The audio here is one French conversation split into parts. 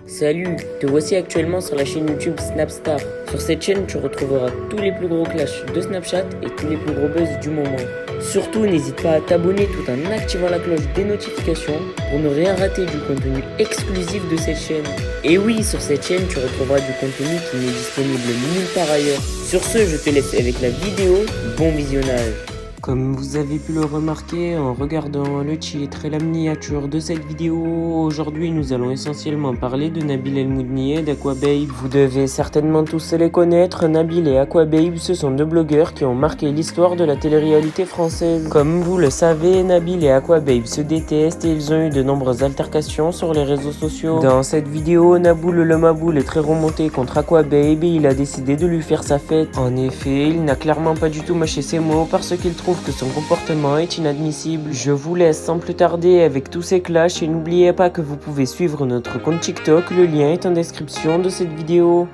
Salut, te voici actuellement sur la chaîne YouTube Snapstar. Sur cette chaîne, tu retrouveras tous les plus gros clashs de Snapchat et tous les plus gros buzz du moment. Surtout, n'hésite pas à t'abonner tout en activant la cloche des notifications pour ne rien rater du contenu exclusif de cette chaîne. Et oui, sur cette chaîne, tu retrouveras du contenu qui n'est disponible nulle part ailleurs. Sur ce, je te laisse avec la vidéo. Bon visionnage. Comme vous avez pu le remarquer en regardant le titre et la miniature de cette vidéo, aujourd'hui nous allons essentiellement parler de Nabil El Moudni et d'Aquababe. Vous devez certainement tous les connaître, Nabil et Aquababe, ce sont deux blogueurs qui ont marqué l'histoire de la télé-réalité française. Comme vous le savez, Nabil et Aquababe se détestent et ils ont eu de nombreuses altercations sur les réseaux sociaux. Dans cette vidéo, Naboul le Maboul est très remonté contre Aquababe et il a décidé de lui faire sa fête. En effet, il n'a clairement pas du tout mâché ses mots parce qu'il trouve que son comportement est inadmissible. Je vous laisse sans plus tarder avec tous ces clashs et n'oubliez pas que vous pouvez suivre notre compte TikTok, le lien est en description de cette vidéo.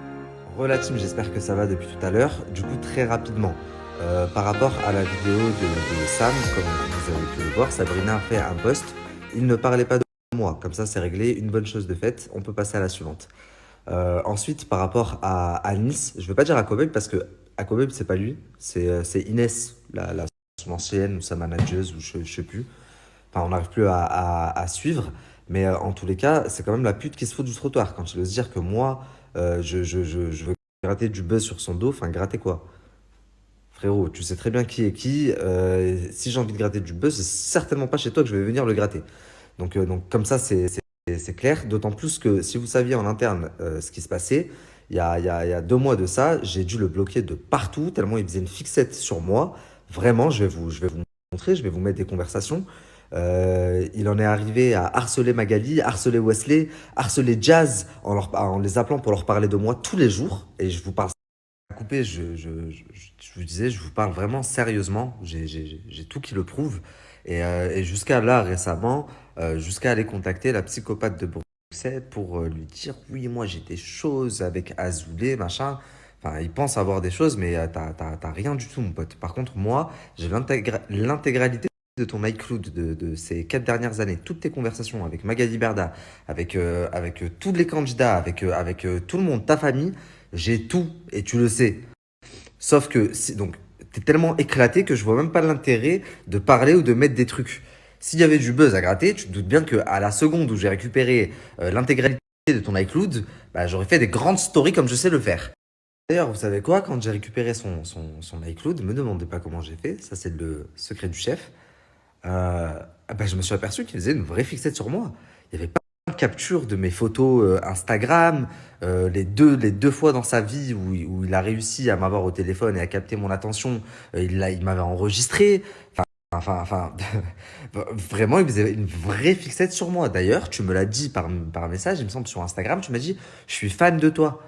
Relative, j'espère que ça va depuis tout à l'heure. Du coup, très rapidement, par rapport à la vidéo de Sam, comme vous avez pu le voir, Sabrina a fait un post. Il ne parlait pas de moi. Comme ça, c'est réglé. Une bonne chose de faite. On peut passer à la suivante. Ensuite, par rapport à Nice, je ne veux pas dire Aquababe parce que Aquababe, c'est pas lui. C'est Inès, son ancienne ou sa manageuse, ou je ne sais plus. Enfin, on n'arrive plus à suivre. Mais en tous les cas, c'est quand même la pute qui se fout du trottoir. Quand il ose dire que moi, je veux gratter du buzz sur son dos. Enfin, gratter quoi? Frérot, tu sais très bien qui est qui. Si j'ai envie de gratter du buzz, c'est certainement pas chez toi que je vais venir le gratter. Donc comme ça, c'est clair. D'autant plus que si vous saviez en interne ce qui se passait, il y a 2 mois de ça, j'ai dû le bloquer de partout, tellement il faisait une fixette sur moi. Vraiment, je vais vous montrer, je vais vous mettre des conversations. Il en est arrivé à harceler Magali, harceler Wesley, harceler Jazz en les appelant pour leur parler de moi tous les jours. Et je vous parle coupé, je vous disais, je vous parle vraiment sérieusement. J'ai tout qui le prouve. Et jusqu'à là, récemment, jusqu'à aller contacter la psychopathe de Bruxelles pour lui dire, oui, moi j'ai des choses avec Azoulay, machin. Enfin, il pense avoir des choses, mais t'as rien du tout, mon pote. Par contre, moi, j'ai l'intégralité de ton iCloud de ces 4 dernières années, toutes tes conversations avec Magali Berda, avec tous les candidats, avec tout le monde, ta famille, j'ai tout et tu le sais. Sauf que, donc, t'es tellement éclaté que je vois même pas l'intérêt de parler ou de mettre des trucs. S'il y avait du buzz à gratter, tu te doutes bien qu'à la seconde où j'ai récupéré l'intégralité de ton iCloud, bah, j'aurais fait des grandes stories comme je sais le faire. D'ailleurs, vous savez quoi, quand j'ai récupéré son iCloud, ne me demandez pas comment j'ai fait, ça c'est le secret du chef. Bah, je me suis aperçu qu'il faisait une vraie fixette sur moi. Il y avait pas de capture de mes photos Instagram, les deux fois dans sa vie où il a réussi à m'avoir au téléphone et à capter mon attention, il m'avait enregistré. Enfin, vraiment, il faisait une vraie fixette sur moi. D'ailleurs, tu me l'as dit par message, il me semble, sur Instagram, tu m'as dit, je suis fan de toi.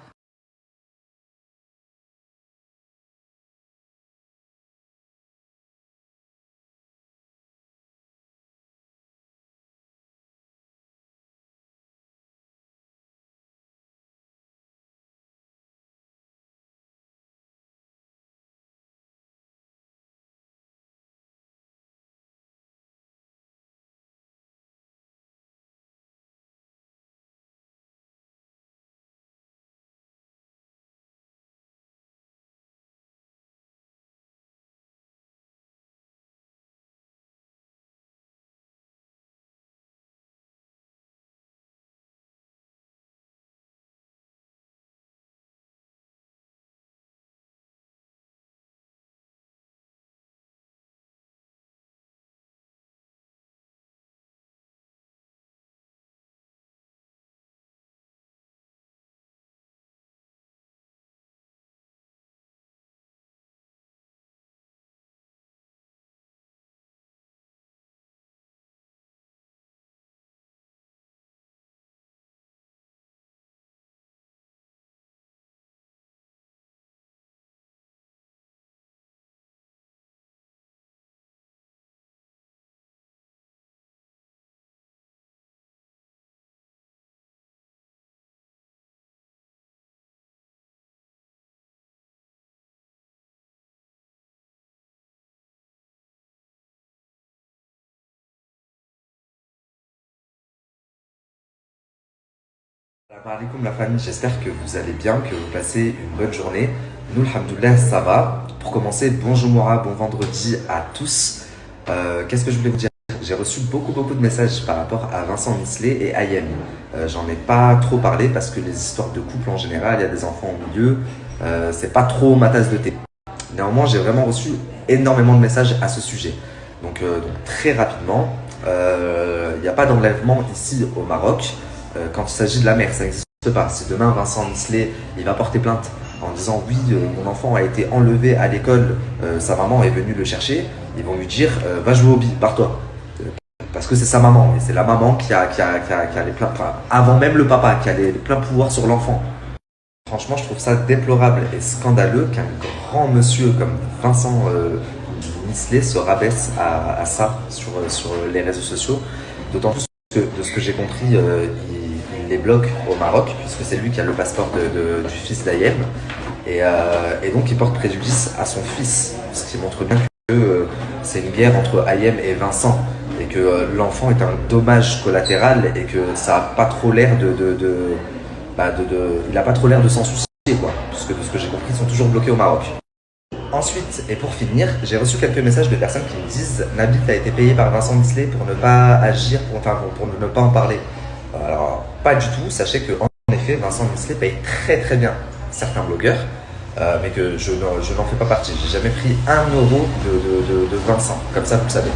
Salam alaikum la famille, j'espère que vous allez bien, que vous passez une bonne journée. Nous, alhamdoulilah, ça va. Pour commencer, bonjour Mora, bon vendredi à tous. Qu'est-ce que je voulais vous dire? J'ai reçu beaucoup de messages par rapport à Vincent Mislé et Ayem. J'en ai pas trop parlé parce que les histoires de couple en général, il y a des enfants au milieu, c'est pas trop ma tasse de thé. Néanmoins, j'ai vraiment reçu énormément de messages à ce sujet. Donc très rapidement, il n'y a pas d'enlèvement ici au Maroc quand il s'agit de la mère, ça n'existe pas. Si demain Vincent Mislé il va porter plainte en disant oui, mon enfant a été enlevé à l'école, sa maman est venue le chercher, ils vont lui dire va jouer au billes, pars-toi. Parce que c'est sa maman, et c'est la maman qui a les pleins, enfin, avant même le papa, qui a les pleins pouvoirs sur l'enfant. Franchement, je trouve ça déplorable et scandaleux qu'un grand monsieur comme Vincent Mislé se rabaisse à ça sur les réseaux sociaux. D'autant plus que, de ce que j'ai compris, il les bloque au Maroc, puisque c'est lui qui a le passeport du fils d'Ayem. Et donc, il porte préjudice à son fils, ce qui montre bien que c'est une guerre entre Ayem et Vincent. Et que l'enfant est un dommage collatéral et que ça n'a pas trop l'air il n'a pas trop l'air de s'en soucier, quoi. Parce que de ce que j'ai compris, ils sont toujours bloqués au Maroc. Ensuite, et pour finir, j'ai reçu quelques messages de personnes qui me disent Nabil, t'as été payé par Vincent Mislé pour ne pas agir, pour ne pas en parler. Alors, pas du tout. Sachez qu'en effet, Vincent Mislé paye très bien certains blogueurs, mais que je n'en fais pas partie. J'ai jamais pris 1 euro de Vincent, comme ça vous le savez.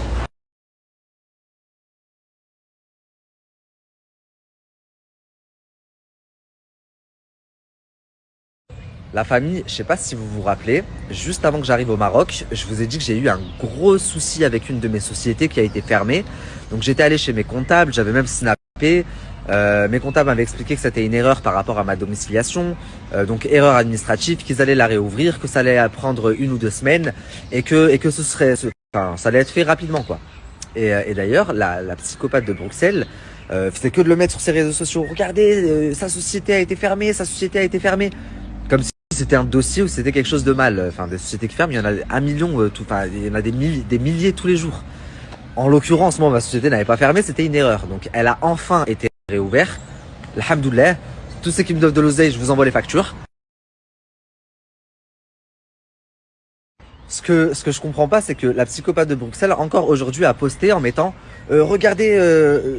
La famille, je sais pas si vous vous rappelez, juste avant que j'arrive au Maroc, je vous ai dit que j'ai eu un gros souci avec une de mes sociétés qui a été fermée. Donc j'étais allé chez mes comptables, j'avais même snappé. Mes comptables m'avaient expliqué que c'était une erreur par rapport à ma domiciliation, donc erreur administrative, qu'ils allaient la réouvrir, que ça allait prendre 1 ou 2 semaines et que ça allait être fait rapidement, quoi. Et d'ailleurs, la psychopathe de Bruxelles faisait que de le mettre sur ses réseaux sociaux. Regardez, sa société a été fermée, Comme si c'était un dossier ou c'était quelque chose de mal. Enfin, des sociétés qui ferment, il y en a 1 million, il y en a des milliers tous les jours. En l'occurrence, moi, ma société n'avait pas fermé, c'était une erreur. Donc, elle a enfin été réouverte. Alhamdoulilah. Tous ceux qui me doivent de l'oseille, je vous envoie les factures. Ce que je comprends pas, c'est que la psychopathe de Bruxelles, encore aujourd'hui, a posté en mettant regardez,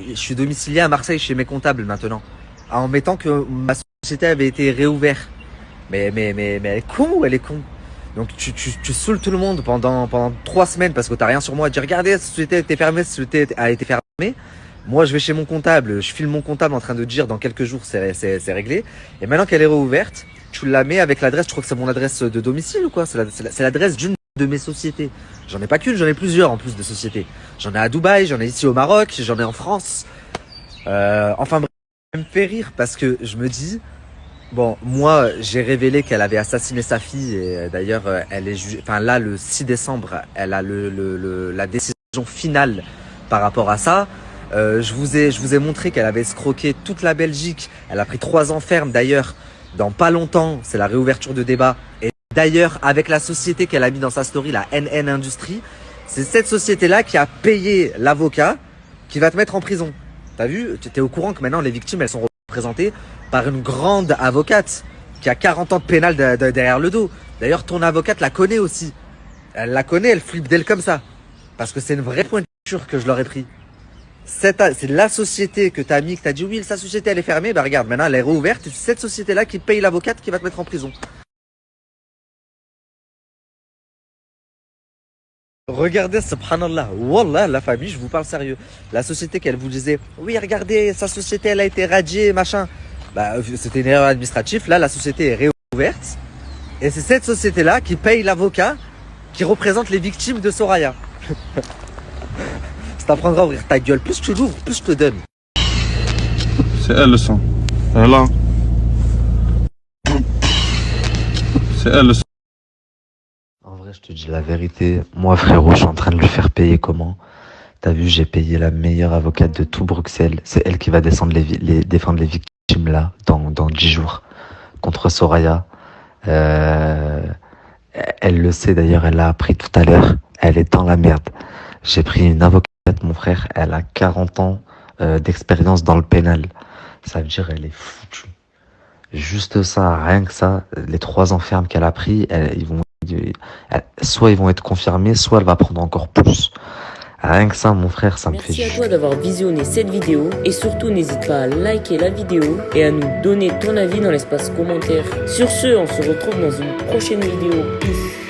je suis domicilié à Marseille chez mes comptables maintenant. En mettant que ma société avait été réouverte. Mais elle est con ou elle est con? Donc tu saoules tout le monde pendant 3 semaines parce que t'as rien sur moi. Tu dis regardez, la société a été fermée, cette société a été fermée. Moi je vais chez mon comptable, je filme mon comptable en train de dire dans quelques jours c'est réglé. Et maintenant qu'elle est réouverte, tu la mets avec l'adresse, je crois que c'est mon adresse de domicile ou quoi? C'est l'adresse d'une de mes sociétés. J'en ai pas qu'une, j'en ai plusieurs en plus de sociétés. J'en ai à Dubaï, j'en ai ici au Maroc, j'en ai en France. Enfin bref, ça me fait rire parce que je me dis... Bon, moi, j'ai révélé qu'elle avait assassiné sa fille et d'ailleurs, elle est jugée. Enfin, là, le 6 décembre, elle a la décision finale par rapport à ça. Je vous ai montré qu'elle avait escroqué toute la Belgique. Elle a pris 3 ans ferme. D'ailleurs, dans pas longtemps, c'est la réouverture de débat. Et d'ailleurs, avec la société qu'elle a mis dans sa story, la NN Industrie, c'est cette société-là qui a payé l'avocat qui va te mettre en prison. T'as vu? Tu étais au courant que maintenant, les victimes, elles sont représentée par une grande avocate qui a 40 ans de pénal derrière le dos. D'ailleurs, ton avocate la connaît aussi. Elle la connaît, elle flippe d'elle comme ça. Parce que c'est une vraie pointure que je leur ai pris. C'est la société que t'as mis, que t'as dit oui, sa société elle est fermée. Bah regarde, maintenant elle est réouverte. C'est cette société-là qui paye l'avocate qui va te mettre en prison. Regardez, subhanallah, wallah, la famille, je vous parle sérieux. La société qu'elle vous disait, oui, regardez, sa société, elle a été radiée, machin. Bah, c'était une erreur administrative. Là, la société est réouverte. Et c'est cette société-là qui paye l'avocat qui représente les victimes de Soraya. Ça t'apprendra à ouvrir ta gueule. Plus tu l'ouvres, plus je te donne. C'est elle le sang. Elle est là. C'est elle le sang. En vrai, je te dis la vérité. Moi, frérot, je suis en train de le faire payer comment? T'as vu, j'ai payé la meilleure avocate de tout Bruxelles. C'est elle qui va défendre les victimes là, dans 10 jours. Contre Soraya. Elle le sait d'ailleurs, elle l'a appris tout à l'heure. Elle est dans la merde. J'ai pris une avocate, mon frère. Elle a 40 ans d'expérience dans le pénal. Ça veut dire elle est foutue. Juste ça, rien que ça, les 3 ans fermes qu'elle a pris, soit ils vont être confirmés, soit elle va prendre encore plus. Rien que ça, mon frère, ça me fait Merci à toi d'avoir visionné cette vidéo et surtout n'hésite pas à liker la vidéo et à nous donner ton avis dans l'espace commentaire. Sur ce, on se retrouve dans une prochaine vidéo. Peace.